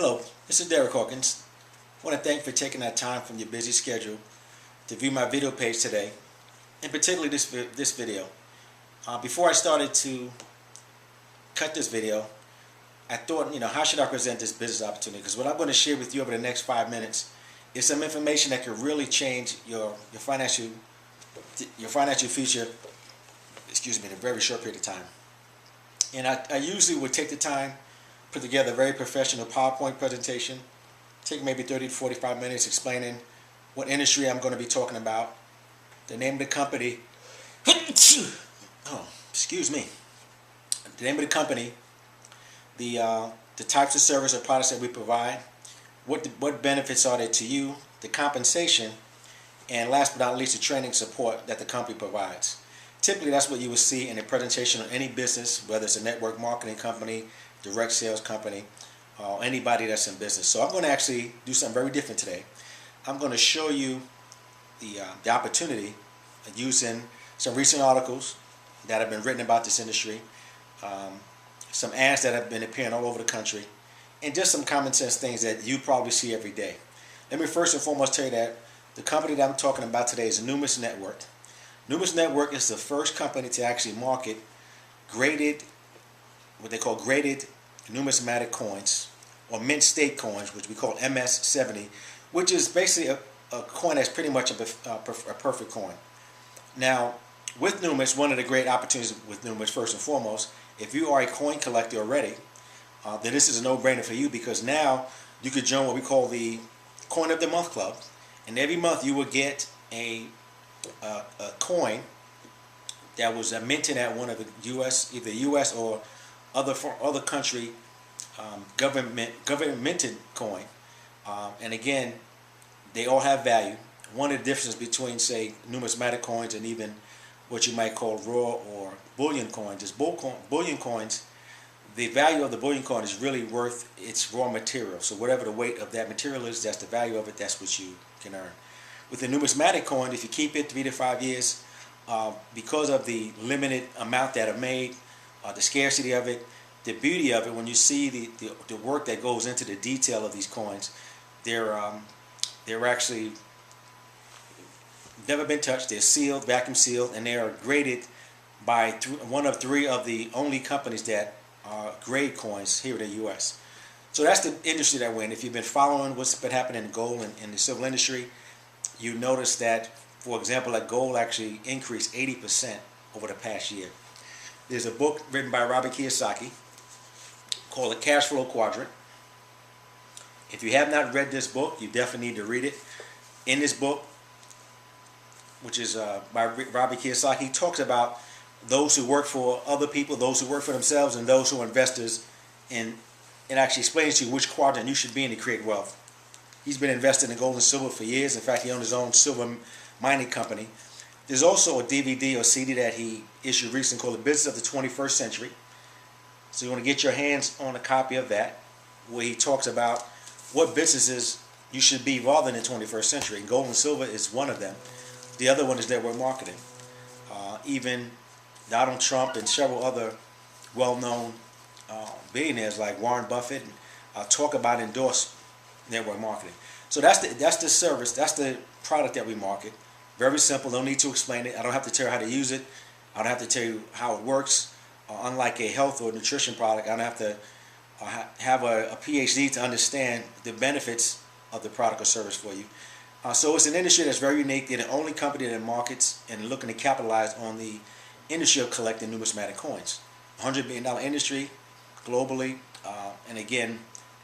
Hello, this is Derek Hawkins. I want to thank you for taking that time from your busy schedule to view my video page today, and particularly this video. Before I started to cut this video, I thought, how should I present this business opportunity? Because what I'm going to share with you over the next 5 minutes is some information that could really change your financial future. In a very short period of time. And I usually would take the time, put together a very professional PowerPoint presentation, take maybe 30 to 45 minutes explaining what industry I'm going to be talking about, the name of the company, the name of the company, the types of service or products that we provide, what benefits are there to you, the compensation, and last but not least, the training support that the company provides. Typically, that's what you will see in a presentation on any business, whether it's a network marketing company, direct sales company, or anybody that's in business. So I'm going to actually do something very different today. I'm going to show you the opportunity of using some recent articles that have been written about this industry, some ads that have been appearing all over the country, and just some common sense things that you probably see every day. Let me first and foremost tell you that the company that I'm talking about today is Numis Network. Numis Network is the first company to actually market what they call graded numismatic coins, or mint state coins, which we call MS-70, which is basically a coin that's pretty much a perfect coin. Now, with Numis, one of the great opportunities with Numis, first and foremost, if you are a coin collector already, then this is a no-brainer for you, because now you could join what we call the Coin of the Month Club, and every month you will get a coin that was minted at one of the either U.S. or other country government minted coin, and again, they all have value. One of the differences between, say, numismatic coins and even what you might call raw or bullion coins is bullion coins. The value of the bullion coin is really worth its raw material. So whatever the weight of that material is, that's the value of it. That's what you can earn. With the numismatic coin, if you keep it 3 to 5 years, because of the limited amount that are made, the scarcity of it, the beauty of it, when you see the work that goes into the detail of these coins, they're actually never been touched. They're sealed, vacuum sealed, and they are graded by one of 3 of the only companies that grade coins here in the U.S. So that's the industry that we're in. If you've been following what's been happening in gold and in the silver industry, you notice that, for example, that gold actually increased 80% over the past year. There's a book written by Robert Kiyosaki called The Cash Flow Quadrant. If you have not read this book, you definitely need to read it. In this book, which is by Robert Kiyosaki, he talks about those who work for other people, those who work for themselves, and those who are investors, and it actually explains to you which quadrant you should be in to create wealth. He's been invested in gold and silver for years. In fact, he owns his own silver mining company. There's also a DVD or CD that he issued recently called The Business of the 21st Century. So you want to get your hands on a copy of that, where he talks about what businesses you should be involved in the 21st century. Gold and silver is one of them. The other one is network marketing. Even Donald Trump and several other well-known billionaires like Warren Buffett talk about endorse network marketing. So that's the service, that's the product that we market. Very simple, no need to explain it. I don't have to tell you how to use it. I don't have to tell you how it works. Unlike a health or nutrition product, I don't have to have a PhD to understand the benefits of the product or service for you. So it's an industry that's very unique. They're the only company that markets and looking to capitalize on the industry of collecting numismatic coins. $100 billion industry globally, and again,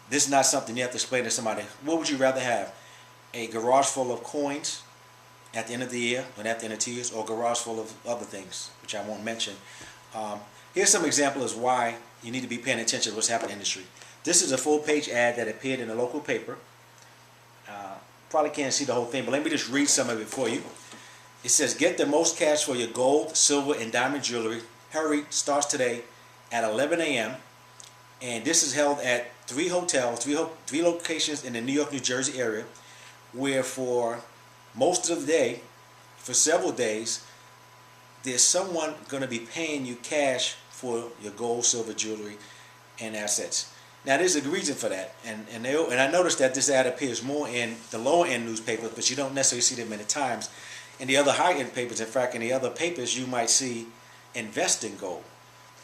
this is not something you have to explain to somebody. What would you rather have? A garage full of coins at the end of the year, and at the end of 2 years, or a garage full of other things, which I won't mention. Here's some examples of why you need to be paying attention to what's happening in the industry. This is a full-page ad that appeared in a local paper. Probably can't see the whole thing, but let me just read some of it for you. It says, "Get the most cash for your gold, silver, and diamond jewelry. Hurry, starts today at 11 a.m. And this is held at 3 hotels, 3 locations in the New York, New Jersey area, where for most of the day, for several days, there's someone going to be paying you cash for your gold, silver, jewelry, and assets. Now there's a reason for that, and I noticed that this ad appears more in the lower end newspapers, but you don't necessarily see them many times in the other high end papers. In fact, in the other papers, you might see invest in gold.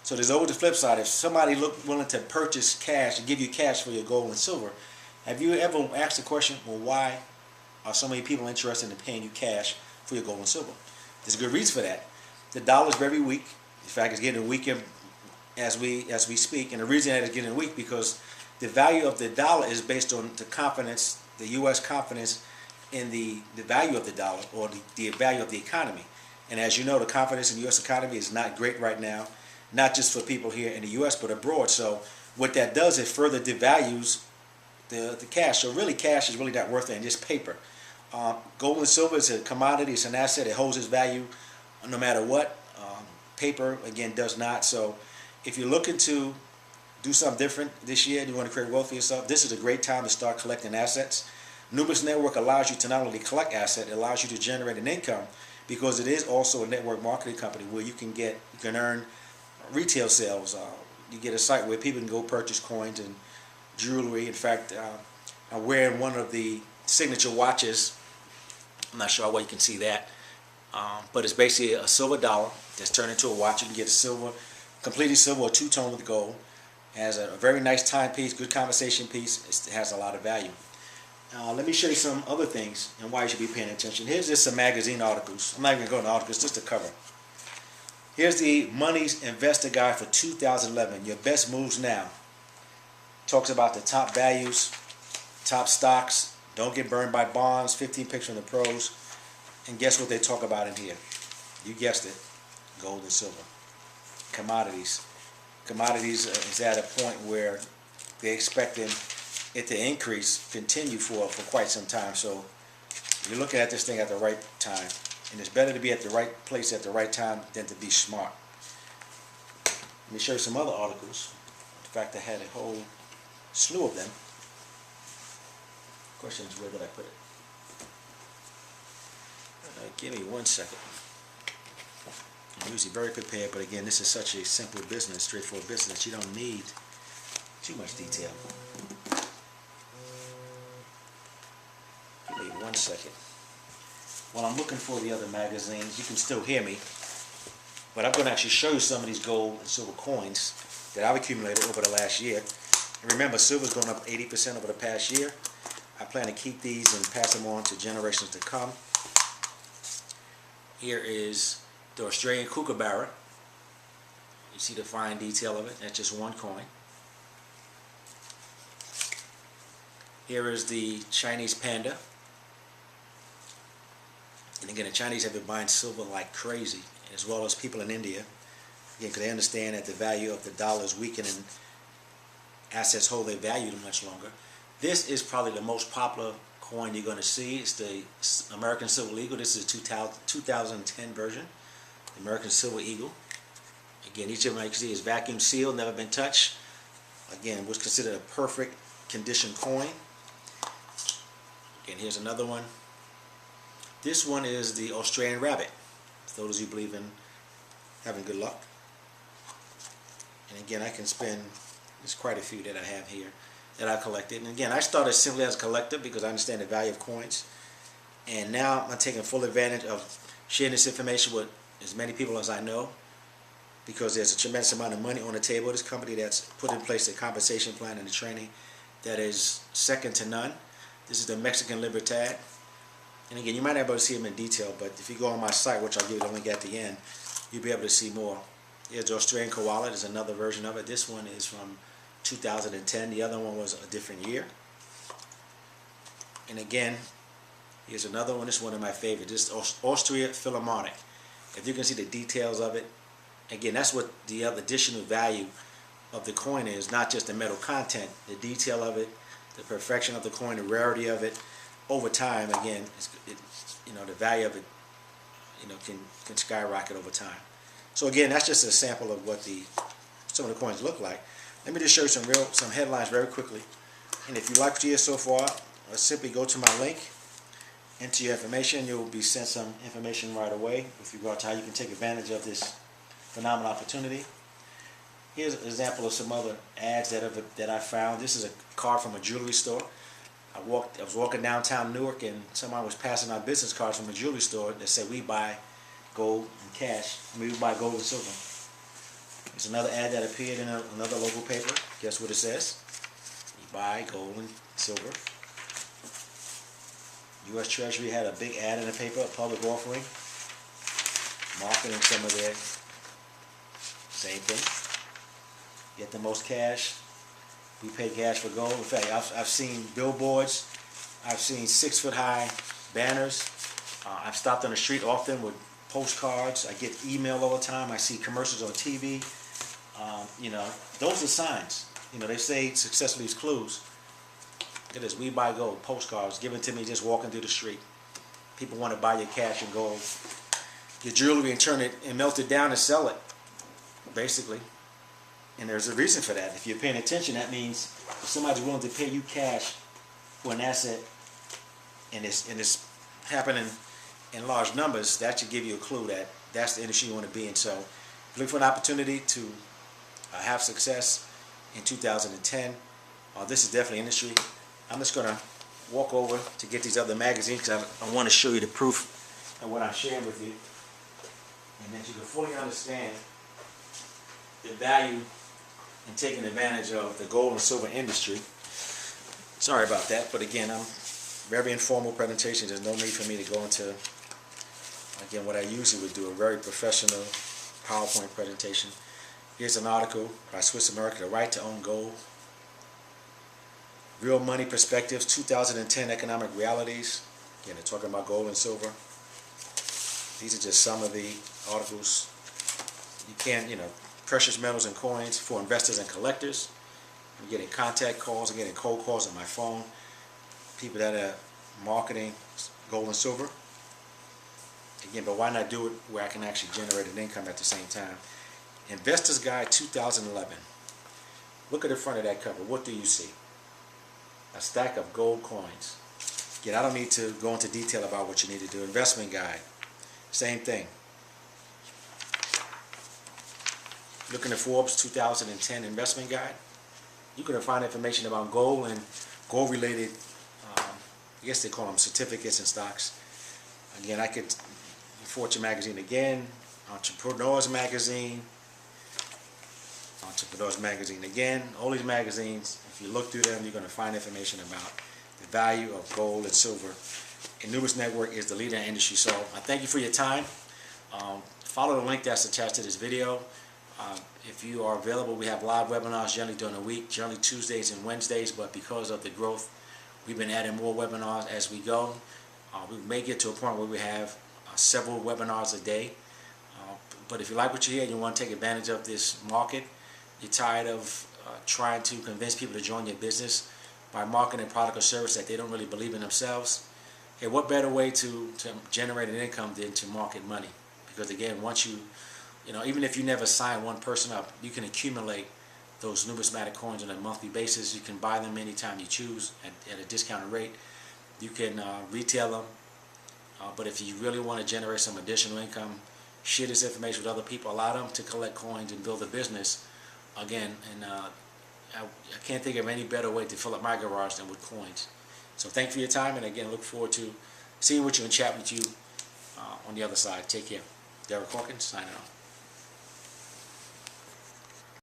So there's always the flip side. If somebody willing to purchase cash and give you cash for your gold and silver, have you ever asked the question, well, why are so many people interested in paying you cash for your gold and silver? There's a good reason for that. The dollar is very weak. In fact, it's getting weaker as we speak, and the reason that it's getting weak because the value of the dollar is based on the confidence, the U.S. confidence in the value of the dollar or the value of the economy. And as you know, the confidence in the U.S. economy is not great right now, not just for people here in the U.S. but abroad. So what that does is further devalues the cash. So really, cash is really not worth it, and just paper. Gold and silver is a commodity. It's an asset. It holds its value no matter what. Paper, again, does not. So if you're looking to do something different this year and you want to create wealth for yourself, this is a great time to start collecting assets. Numis Network allows you to not only collect assets, it allows you to generate an income because it is also a network marketing company where you can earn retail sales. You get a site where people can go purchase coins and jewelry. In fact, I'm wearing one of the signature watches. I'm not sure how well you can see that, but it's basically a silver dollar that's turned into a watch. You can get a silver, completely silver or two-tone with gold. It has a very nice timepiece, good conversation piece. It has a lot of value. Let me show you some other things and why you should be paying attention. Here's just some magazine articles. I'm not even going to go into articles, just the cover. Here's the Money's Investor Guide for 2011. Your best moves now. Talks about the top values, top stocks. Don't get burned by bonds. 15 picks from the pros. And guess what they talk about in here? You guessed it. Gold and silver. Commodities. Commodities is at a point where they're expecting it to continue for quite some time. So you're looking at this thing at the right time. And it's better to be at the right place at the right time than to be smart. Let me show you some other articles. In fact, I had a whole slew of them. The question is, where did I put it? Give me 1 second. I'm usually very prepared, but again, this is such a simple business, straightforward business. You don't need too much detail. Give me 1 second. While I'm looking for the other magazines, you can still hear me, but I'm going to actually show you some of these gold and silver coins that I've accumulated over the last year. And remember, silver's gone up 80% over the past year. I plan to keep these and pass them on to generations to come. Here is the Australian Kookaburra. You see the fine detail of it. That's just one coin. Here is the Chinese panda. And again, the Chinese have been buying silver like crazy, as well as people in India. Again, because they understand that the value of the dollar is weakening and assets hold their value much longer. This is probably the most popular coin you're going to see. It's the American Silver Eagle. This is a 2010 version. The American Silver Eagle. Again, each of them, you can see, is vacuum sealed, never been touched. Again, was considered a perfect condition coin. Again, here's another one. This one is the Australian rabbit. For those of you who believe in having good luck. And again, I can spend, there's quite a few that I have here that I collected. And again, I started simply as a collector because I understand the value of coins. And now I'm taking full advantage of sharing this information with as many people as I know, because there's a tremendous amount of money on the table. This company that's put in place a compensation plan and the training that is second to none. This is the Mexican Libertad. And again, you might not be able to see them in detail, but if you go on my site, which I'll give you the link at the end, you'll be able to see more. Here's the Australian Koala. There's another version of it. This one is from 2010. The other one was a different year. And again, here's another one. This is one of my favorites. This is Austria Philharmonic. If you can see the details of it, again, that's what the other additional value of the coin is, not just the metal content, the detail of it, the perfection of the coin, the rarity of it. Over time, again, the value of it, can skyrocket over time. So again, that's just a sample of what some of the coins look like. Let me just show you some headlines very quickly. And if you like what you hear so far, simply go to my link, enter your information. You'll be sent some information right away with regard to how you can take advantage of this phenomenal opportunity. Here's an example of some other ads that I found. This is a card from a jewelry store. I was walking downtown Newark, and somebody was passing out business cards from a jewelry store that said, "We buy gold and cash. We buy gold and silver." There's another ad that appeared in another local paper. Guess what it says? We buy gold and silver. U.S. Treasury had a big ad in the paper, a public offering, marketing some of their same thing. Get the most cash. We pay cash for gold. In fact, I've seen billboards. I've seen 6-foot high banners. I've stopped on the street often with postcards. I get email all the time. I see commercials on TV. Those are signs. They say success leaves clues. Look at this. We buy gold. Postcards given to me just walking through the street. People want to buy your cash and gold, your jewelry, and turn it and melt it down and sell it, basically. And there's a reason for that. If you're paying attention, that means if somebody's willing to pay you cash for an asset, and it's happening in large numbers, that should give you a clue that that's the industry you want to be in. So, look for an opportunity to have success in 2010. This is definitely industry. I'm just going to walk over to get these other magazines because I want to show you the proof of what I'm sharing with you, and that you can fully understand the value in taking advantage of the gold and silver industry. Sorry about that, but again, I'm very informal presentation. There's no need for me to go into, again, what I usually would do, a very professional PowerPoint presentation. Here's an article by Swiss America, The Right to Own Gold. Real Money Perspectives, 2010 Economic Realities. Again, they're talking about gold and silver. These are just some of the articles. You can, precious metals and coins for investors and collectors. I'm getting contact calls, I'm getting cold calls on my phone. People that are marketing gold and silver. Again, but why not do it where I can actually generate an income at the same time? Investor's Guide 2011. Look at the front of that cover. What do you see? A stack of gold coins. Again, I don't need to go into detail about what you need to do. Investment Guide. Same thing. Looking at Forbes 2010 Investment Guide. You can find information about gold and gold-related, I guess they call them certificates and stocks. Again, I could, Fortune Magazine again, Entrepreneurs Magazine again. All these magazines, if you look through them, you're going to find information about the value of gold and silver. And Nubis Network is the leader in the industry. So I thank you for your time. Follow the link that's attached to this video. If you are available, we have live webinars generally during the week, generally Tuesdays and Wednesdays, but because of the growth, we've been adding more webinars as we go. We may get to a point where we have several webinars a day. But if you like what you hear and you want to take advantage of this market, you're tired of trying to convince people to join your business by marketing a product or service that they don't really believe in themselves, hey, what better way to generate an income than to market money? Because again, once even if you never sign one person up, you can accumulate those numismatic coins on a monthly basis. You can buy them anytime you choose at a discounted rate. You can retail them. But if you really want to generate some additional income, share this information with other people. Allow them to collect coins and build a business. Again, and I can't think of any better way to fill up my garage than with coins. So thank you for your time, and again, look forward to seeing what you and chat with you on the other side. Take care. Derek Hawkins, signing off.